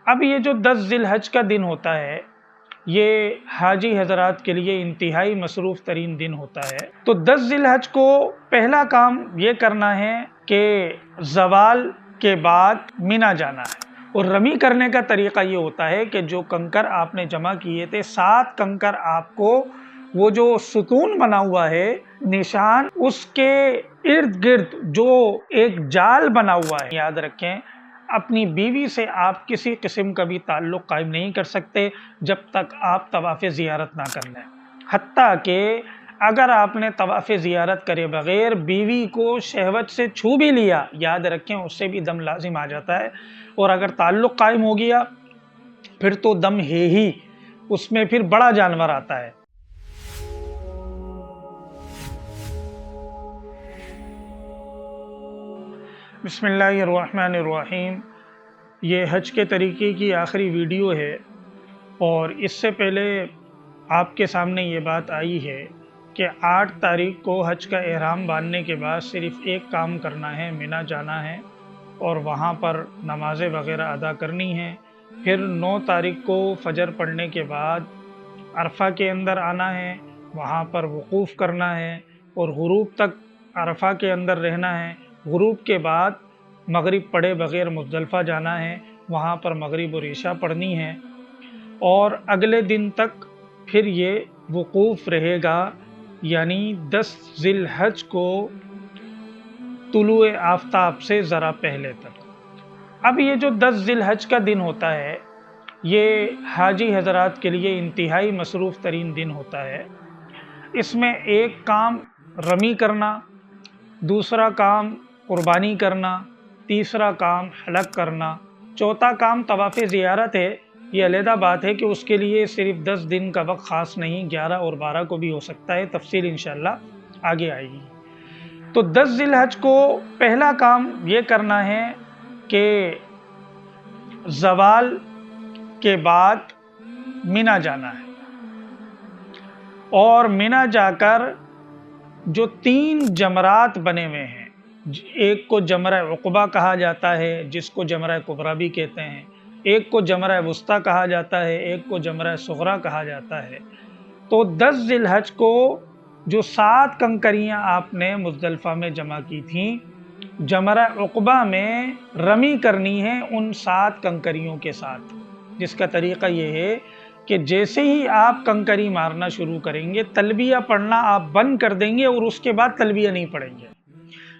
اب یہ جو 10 ذی الحج کا دن ہوتا ہے یہ حاجی حضرات کے لیے انتہائی مصروف ترین دن ہوتا ہے۔ تو 10 ذی الحج کو پہلا کام یہ کرنا ہے کہ زوال کے بعد مینا جانا ہے، اور رمی کرنے کا طریقہ یہ ہوتا ہے کہ جو کنکر آپ نے جمع کیے تھے 7 کنکر آپ کو وہ جو ستون بنا ہوا ہے نشان اس کے ارد گرد جو ایک جال بنا ہوا ہے، یاد رکھیں اپنی بیوی سے آپ کسی قسم کا بھی تعلق قائم نہیں کر سکتے جب تک آپ طواف زیارت نہ کر لیں، حتیٰ کہ اگر آپ نے طواف زیارت کرے بغیر بیوی کو شہوت سے چھو بھی لیا، یاد رکھیں اس سے بھی دم لازم آ جاتا ہے، اور اگر تعلق قائم ہو گیا پھر تو دم ہے ہی، اس میں پھر بڑا جانور آتا ہے۔ بسم اللہ الرحمن الرحیم۔ یہ حج کے طریقے کی آخری ویڈیو ہے، اور اس سے پہلے آپ کے سامنے یہ بات آئی ہے کہ 8 تاریخ کو حج کا احرام باندھنے کے بعد صرف ایک کام کرنا ہے، مینا جانا ہے اور وہاں پر نمازیں وغیرہ ادا کرنی ہیں۔ پھر 9 تاریخ کو فجر پڑھنے کے بعد عرفہ کے اندر آنا ہے، وہاں پر وقوف کرنا ہے اور غروب تک عرفہ کے اندر رہنا ہے۔ غروب کے بعد مغرب پڑھے بغیر مزدلفہ جانا ہے، وہاں پر مغرب اور عشاء پڑھنی ہے، اور اگلے دن تک پھر یہ وقوف رہے گا، یعنی 10 ذی الحج کو طلوع آفتاب سے ذرا پہلے تک۔ اب یہ جو 10 ذی الحج کا دن ہوتا ہے یہ حاجی حضرات کے لیے انتہائی مصروف ترین دن ہوتا ہے۔ اس میں ایک کام رمی کرنا، دوسرا کام قربانی کرنا، تیسرا کام حلق کرنا، چوتھا کام طواف زیارت ہے۔ یہ علیحدہ بات ہے کہ اس کے لیے صرف 10 دن کا وقت خاص نہیں، 11 اور 12 کو بھی ہو سکتا ہے، تفصیل انشاءاللہ آگے آئے گی۔ تو 10 ذی الحج کو پہلا کام یہ کرنا ہے کہ زوال کے بعد مینا جانا ہے، اور مینا جا کر جو 3 جمرات بنے ہوئے ہیں، ایک کو جمرہ عقبہ کہا جاتا ہے جس کو جمرہ کبریٰ بھی کہتے ہیں، ایک کو جمرہ وسطیٰ کہا جاتا ہے، ایک کو جمرہ صغریٰ کہا جاتا ہے۔ تو 10 ذی الحج کو جو 7 کنکریاں آپ نے مزدلفہ میں جمع کی تھیں، جمرہ عقبہ میں رمی کرنی ہے ان 7 کنکریوں کے ساتھ، جس کا طریقہ یہ ہے کہ جیسے ہی آپ کنکری مارنا شروع کریں گے تلبیہ پڑھنا آپ بند کر دیں گے، اور اس کے بعد تلبیہ نہیں پڑھیں گے۔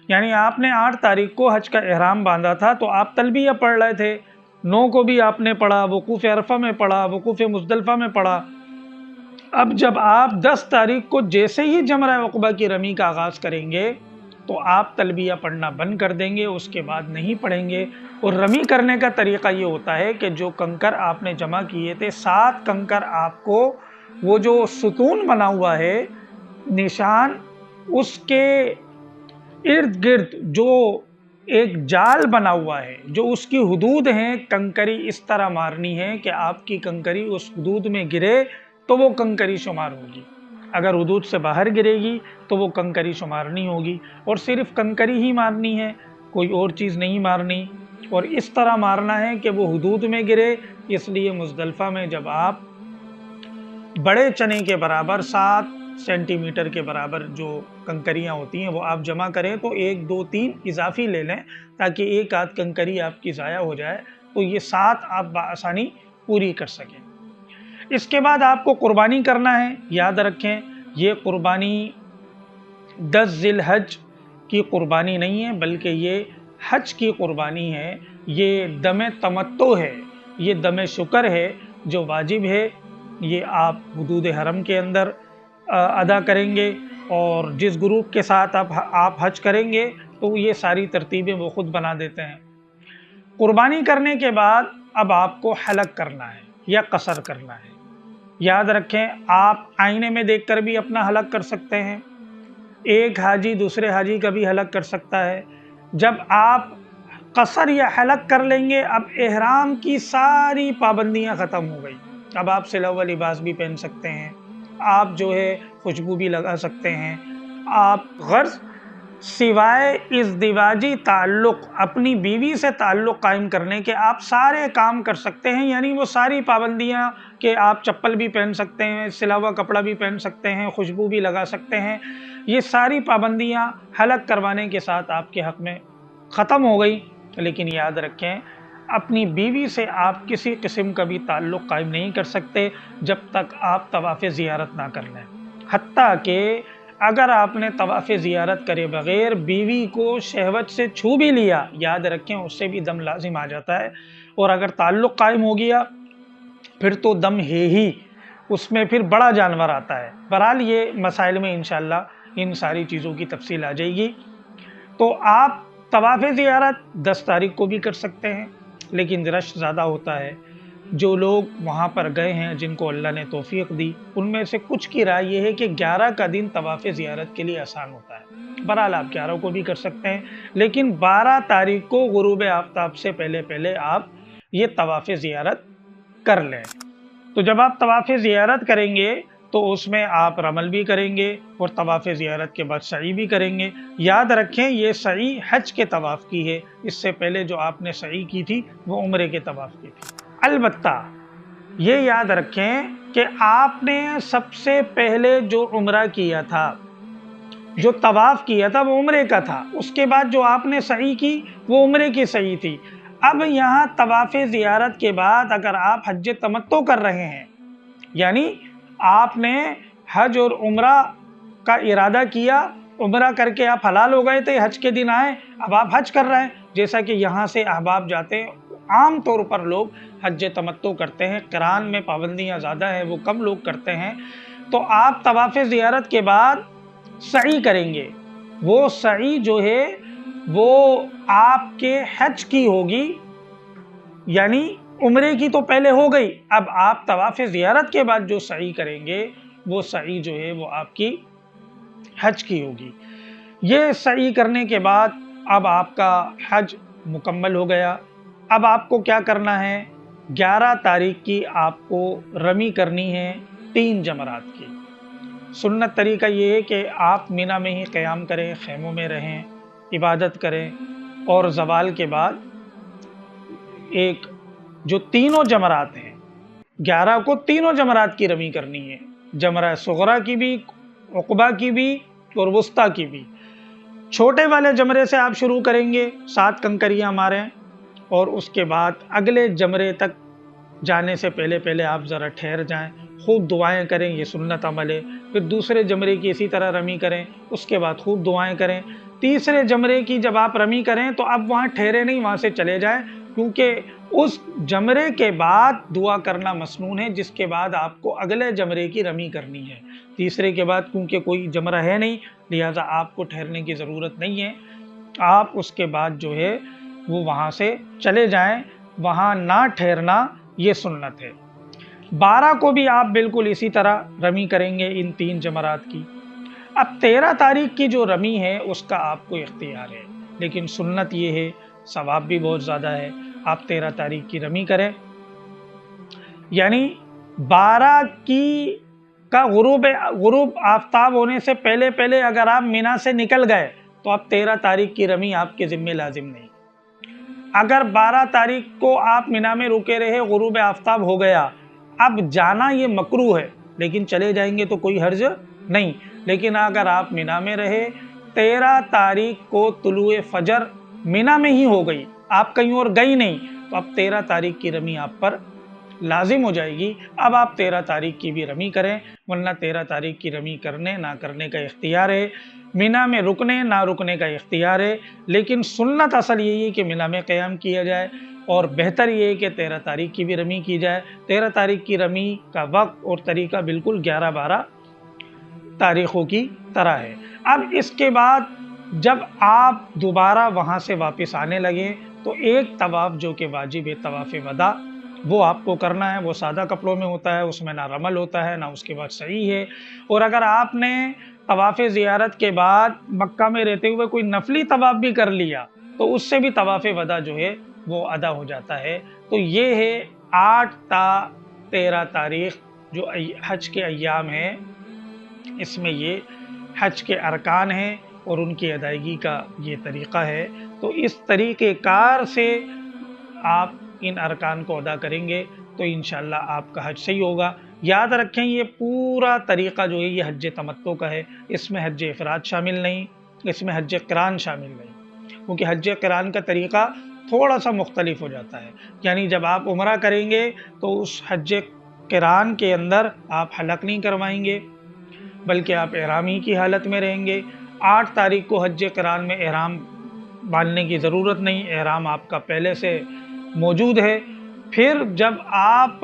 یعنی آپ نے 8 تاریخ کو حج کا احرام باندھا تھا تو آپ تلبیہ پڑھ رہے تھے، 9 کو بھی آپ نے پڑھا، وقوف عرفہ میں پڑھا، وقوف مزدلفہ میں پڑھا۔ اب جب آپ 10 تاریخ کو جیسے ہی جمرہ عقبہ کی رمی کا آغاز کریں گے تو آپ تلبیہ پڑھنا بند کر دیں گے، اس کے بعد نہیں پڑھیں گے۔ اور رمی کرنے کا طریقہ یہ ہوتا ہے کہ جو کنکر آپ نے جمع کیے تھے 7 کنکر آپ کو وہ جو ستون بنا ہوا ہے نشان اس کے ارد گرد جو ایک جال بنا ہوا ہے، جو اس کی حدود ہیں، کنکری اس طرح مارنی ہے کہ آپ کی کنکری اس حدود میں گرے تو وہ کنکری شمار ہوگی، اگر حدود سے باہر گرے گی تو وہ کنکری شمار نہیں ہوگی، اور صرف کنکری ہی مارنی ہے، کوئی اور چیز نہیں مارنی، اور اس طرح مارنا ہے کہ وہ حدود میں گرے۔ اس لیے مزدلفہ میں جب آپ بڑے چنے کے برابر 7 سینٹی میٹر کے برابر جو کنکریاں ہوتی ہیں وہ آپ جمع کریں تو 1 2 3 اضافی لے لیں تاکہ ایک آدھ کنکری آپ کی ضائع ہو جائے، تو یہ 7 آپ بآسانی پوری کر سکیں۔ اس کے بعد آپ کو قربانی کرنا ہے، یاد رکھیں یہ قربانی 10 ذی الحج کی قربانی نہیں ہے بلکہ یہ حج کی قربانی ہے، یہ دم تمتع ہے، یہ دم شکر ہے جو واجب ہے، یہ آپ حدود حرم کے اندر ادا کریں گے، اور جس گروپ کے ساتھ آپ حج کریں گے تو یہ ساری ترتیبیں وہ خود بنا دیتے ہیں۔ قربانی کرنے کے بعد اب آپ کو حلق کرنا ہے یا قصر کرنا ہے۔ یاد رکھیں آپ آئینے میں دیکھ کر بھی اپنا حلق کر سکتے ہیں، ایک حاجی دوسرے حاجی کا بھی حلق کر سکتا ہے۔ جب آپ قصر یا حلق کر لیں گے اب احرام کی ساری پابندیاں ختم ہو گئی، اب آپ سلا ہوا لباس بھی پہن سکتے ہیں، آپ جو ہے خوشبو بھی لگا سکتے ہیں، آپ غرض سوائے ازدواجی تعلق، اپنی بیوی سے تعلق قائم کرنے کے آپ سارے کام کر سکتے ہیں، یعنی وہ ساری پابندیاں کہ آپ چپل بھی پہن سکتے ہیں، سلا ہوا کپڑا بھی پہن سکتے ہیں، خوشبو بھی لگا سکتے ہیں، یہ ساری پابندیاں حلق کروانے کے ساتھ آپ کے حق میں ختم ہو گئی۔ لیکن یاد رکھیں، اپنی بیوی سے آپ کسی قسم کا بھی تعلق قائم نہیں کر سکتے جب تک آپ طواف زیارت نہ کر لیں۔ حتیٰ کہ اگر آپ نے طواف زیارت کرے بغیر بیوی کو شہوت سے چھو بھی لیا، یاد رکھیں اس سے بھی دم لازم آ جاتا ہے، اور اگر تعلق قائم ہو گیا پھر تو دم ہے ہی، اس میں پھر بڑا جانور آتا ہے۔ بہرحال یہ مسائل میں انشاءاللہ ان ساری چیزوں کی تفصیل آ جائے گی۔ تو آپ طواف زیارت 10 تاریخ کو بھی کر سکتے ہیں، لیکن رش زیادہ ہوتا ہے۔ جو لوگ وہاں پر گئے ہیں، جن کو اللہ نے توفیق دی، ان میں سے کچھ کی رائے یہ ہے کہ 11 کا دن طواف زیارت کے لیے آسان ہوتا ہے۔ بہرحال آپ 11 کو بھی کر سکتے ہیں، لیکن 12 تاریخ کو غروب آفتاب سے پہلے آپ یہ طواف زیارت کر لیں۔ تو جب آپ طواف زیارت کریں گے تو اس میں آپ رمل بھی کریں گے اور طواف زیارت کے بعد سعی بھی کریں گے۔ یاد رکھیں یہ سعی حج کے طواف کی ہے، اس سے پہلے جو آپ نے سعی کی تھی وہ عمرے کے طواف کی تھی۔ البتہ یہ یاد رکھیں کہ آپ نے سب سے پہلے جو عمرہ کیا تھا، جو طواف کیا تھا وہ عمرے کا تھا، اس کے بعد جو آپ نے سعی کی وہ عمرے کی سعی تھی۔ اب یہاں طواف زیارت کے بعد اگر آپ حج تمتع کر رہے ہیں، یعنی آپ نے حج اور عمرہ کا ارادہ کیا، عمرہ کر کے آپ حلال ہو گئے تھے، حج کے دن آئے، اب آپ حج کر رہے ہیں، جیسا کہ یہاں سے احباب جاتے ہیں، عام طور پر لوگ حج تمتع کرتے ہیں، قران میں پابندیاں زیادہ ہیں، وہ کم لوگ کرتے ہیں۔ تو آپ طواف زیارت کے بعد سعی کریں گے، وہ سعی جو ہے وہ آپ کے حج کی ہوگی، یعنی عمرے کی تو پہلے ہو گئی، اب آپ طواف زیارت کے بعد جو سعی کریں گے وہ سعی جو ہے وہ آپ کی حج کی ہوگی۔ یہ سعی کرنے کے بعد اب آپ کا حج مکمل ہو گیا۔ اب آپ کو کیا کرنا ہے؟ 11 تاریخ کی آپ کو رمی کرنی ہے 3 جمرات کی۔ سنت طریقہ یہ ہے کہ آپ مینا میں ہی قیام کریں، خیموں میں رہیں، عبادت کریں، اور زوال کے بعد ایک جو تینوں جمرات ہیں، 11 کو تینوں جمرات کی رمی کرنی ہے، جمرہ صغرا کی بھی، عقبہ کی بھی اور وسطیٰ کی بھی۔ چھوٹے والے جمرے سے آپ شروع کریں گے، 7 کنکریاں ماریں، اور اس کے بعد اگلے جمرے تک جانے سے پہلے آپ ذرا ٹھہر جائیں، خوب دعائیں کریں، یہ سنت عمل ہے۔ پھر دوسرے جمرے کی اسی طرح رمی کریں، اس کے بعد خوب دعائیں کریں۔ تیسرے جمرے کی جب آپ رمی کریں تو اب وہاں ٹھہرے نہیں، وہاں سے چلے جائیں، کیونکہ اس جمرے کے بعد دعا کرنا مسنون ہے، جس کے بعد آپ کو اگلے جمرے کی رمی کرنی ہے۔ تیسرے کے بعد کیونکہ کوئی جمرہ ہے نہیں، لہٰذا آپ کو ٹھہرنے کی ضرورت نہیں ہے، آپ اس کے بعد جو ہے وہ وہاں سے چلے جائیں، وہاں نہ ٹھہرنا یہ سنت ہے۔ 12 کو بھی آپ بالکل اسی طرح رمی کریں گے ان 3 جمرات کی۔ اب 13 تاریخ کی جو رمی ہے اس کا آپ کو اختیار ہے، لیکن سنت یہ ہے، ثواب بھی بہت زیادہ ہے، آپ 13 تاریخ کی رمی کریں، یعنی 12 کی کا غروب آفتاب ہونے سے پہلے اگر آپ مینا سے نکل گئے تو اب 13 تاریخ کی رمی آپ کے ذمہ لازم نہیں۔ اگر 12 تاریخ کو آپ مینا میں رکے رہے، غروب آفتاب ہو گیا، اب جانا یہ مکروہ ہے، لیکن چلے جائیں گے تو کوئی حرج نہیں۔ لیکن اگر آپ مینا میں رہے، 13 تاریخ کو طلوع فجر مینا میں ہی ہو گئی، آپ کہیں اور گئی نہیں، تو اب 13 تاریخ کی رمی آپ پر لازم ہو جائے گی۔ اب آپ 13 تاریخ کی بھی رمی کریں، ورنہ 13 تاریخ کی رمی کرنے نہ کرنے کا اختیار ہے، مینا میں رکنے نہ رکنے کا اختیار ہے، لیکن سنت اصل یہی ہے کہ مینا میں قیام کیا جائے، اور بہتر یہ ہے کہ 13 تاریخ کی بھی رمی کی جائے۔ 13 تاریخ کی رمی کا وقت اور طریقہ بالکل 11-12 تاریخوں کی طرح ہے۔ اب اس کے بعد جب آپ دوبارہ وہاں سے واپس آنے لگے تو ایک طواف جو کہ واجب ہے، طواف وداع، وہ آپ کو کرنا ہے۔ وہ سادہ کپڑوں میں ہوتا ہے، اس میں نہ رمل ہوتا ہے نہ اس کے بعد سعی ہے۔ اور اگر آپ نے طواف زیارت کے بعد مکہ میں رہتے ہوئے کوئی نفلی طواف بھی کر لیا تو اس سے بھی طواف وداع جو ہے وہ ادا ہو جاتا ہے۔ تو یہ ہے 8 تا 13 تاریخ جو حج کے ایام ہیں، اس میں یہ حج کے ارکان ہیں، اور ان کی ادائیگی کا یہ طریقہ ہے، تو اس طریقہ کار سے آپ ان ارکان کو ادا کریں گے تو انشاءاللہ آپ کا حج صحیح ہوگا۔ یاد رکھیں یہ پورا طریقہ جو ہے یہ حج تمتع کا ہے، اس میں حج افراد شامل نہیں، اس میں حج قران شامل نہیں، کیونکہ حج قران کا طریقہ تھوڑا سا مختلف ہو جاتا ہے۔ یعنی جب آپ عمرہ کریں گے تو اس حج قران کے اندر آپ حلق نہیں کروائیں گے، بلکہ آپ احرامی کی حالت میں رہیں گے۔ 8 تاریخ کو حج قران میں احرام باندھنے کی ضرورت نہیں، احرام آپ کا پہلے سے موجود ہے۔ پھر جب آپ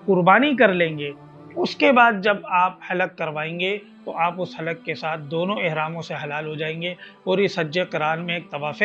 قربانی کر لیں گے، اس کے بعد جب آپ حلق کروائیں گے تو آپ اس حلق کے ساتھ دونوں احراموں سے حلال ہو جائیں گے۔ اور اس حج قران میں ایک طواف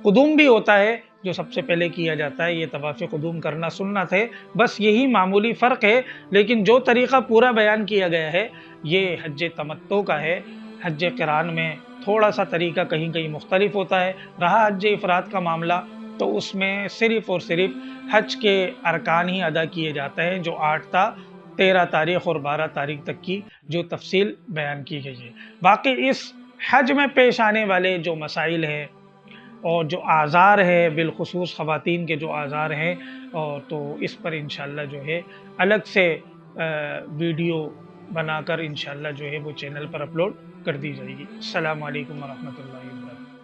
قدوم بھی ہوتا ہے جو سب سے پہلے کیا جاتا ہے، یہ طواف قدوم کرنا سنت ہے، بس یہی معمولی فرق ہے۔ لیکن جو طریقہ پورا بیان کیا گیا ہے یہ حج تمتع کا ہے۔ حج قران میں تھوڑا سا طریقہ کہیں کہیں مختلف ہوتا ہے۔ رہا حج افراد کا معاملہ تو اس میں صرف اور صرف حج کے ارکان ہی ادا کیے جاتے ہیں جو 8 تا 13 تاریخ اور 12 تاریخ تک کی جو تفصیل بیان کی گئی ہے۔ باقی اس حج میں پیش آنے والے جو مسائل ہیں اور جو آزار ہے، بالخصوص خواتین کے جو آزار ہیں، اور تو اس پر انشاءاللہ جو ہے الگ سے ویڈیو بنا کر انشاءاللہ جو ہے وہ چینل پر اپلوڈ کر دی جائے گی۔ السلام علیکم ورحمۃ اللہ وبرکاتہ۔